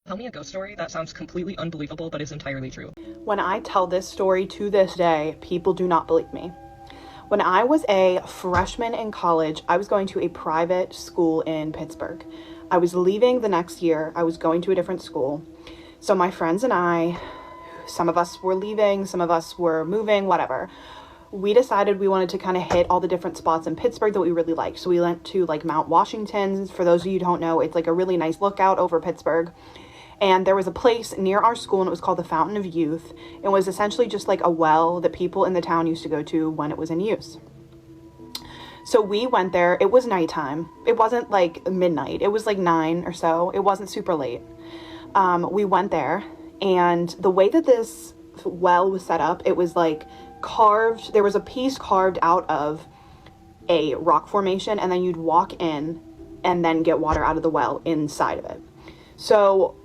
Tell me a ghost story that sounds completely unbelievable but is entirely true. When I tell this story to this day, people do not believe me. When I was a freshman in college, I was going to a private school in Pittsburgh. I was leaving the next year. I was going to a different school. So my friends and I, some of us were leaving, some of us were moving, whatever. We decided we wanted to kind of hit all the different spots in Pittsburgh that we really liked. So we went to like Mount Washington. For those of you who don't know, it's like a really nice lookout over Pittsburgh. And there was a place near our school, and it was called the Fountain of Youth. It was essentially just like a well that people in the town used to go to when it was in use. So we went there. It was nighttime. It wasn't like midnight. It was like 9 or so. It wasn't super late. We went there, and the way that this well was set up, it was like carved. There was a piece carved out of a rock formation, and then you'd walk in and then get water out of the well inside of it. So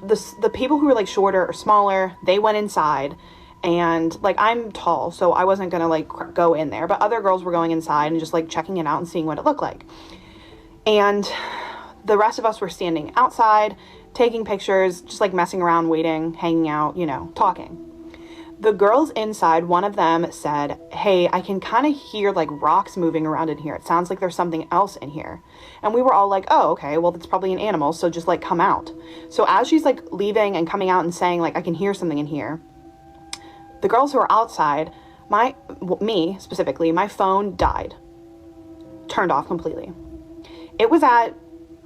the people who were like shorter or smaller, they went inside, and like I'm tall, so I wasn't gonna like go in there, but other girls were going inside and just like checking it out and seeing what it looked like. And the rest of us were standing outside, taking pictures, just like messing around, waiting, hanging out, talking. The girls inside, one of them said, "Hey, I can kind of hear like rocks moving around in here. It sounds like there's something else in here." And we were all like, "Oh, okay, well, that's probably an animal, so just like come out." So as she's like leaving and coming out and saying like, "I can hear something in here," the girls who are outside, me specifically, my phone died. Turned off completely. It was at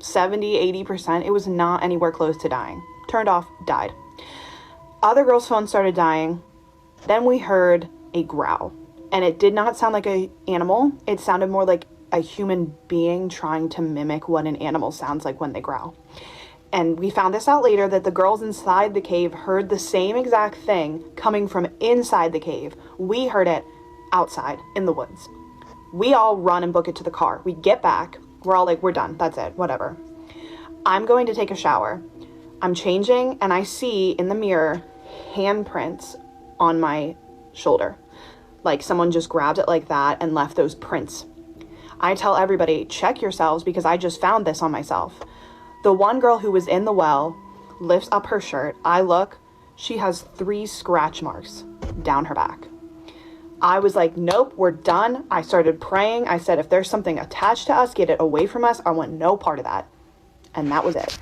70-80%. It was not anywhere close to dying. Turned off, died. Other girls' phones started dying. Then we heard a growl, and it did not sound like an animal. It sounded more like a human being trying to mimic what an animal sounds like when they growl. And we found this out later, that the girls inside the cave heard the same exact thing coming from inside the cave. We heard it outside in the woods. We all run and book it to the car. We get back. We're all like, we're done. That's it. Whatever. I'm going to take a shower. I'm changing, and I see in the mirror handprints on my shoulder. Like someone just grabbed it like that and left those prints. I tell everybody, check yourselves, because I just found this on myself. The one girl who was in the well lifts up her shirt. I look, she has 3 scratch marks down her back. I was like, nope, we're done. I started praying. I said, if there's something attached to us, get it away from us. I want no part of that. And that was it.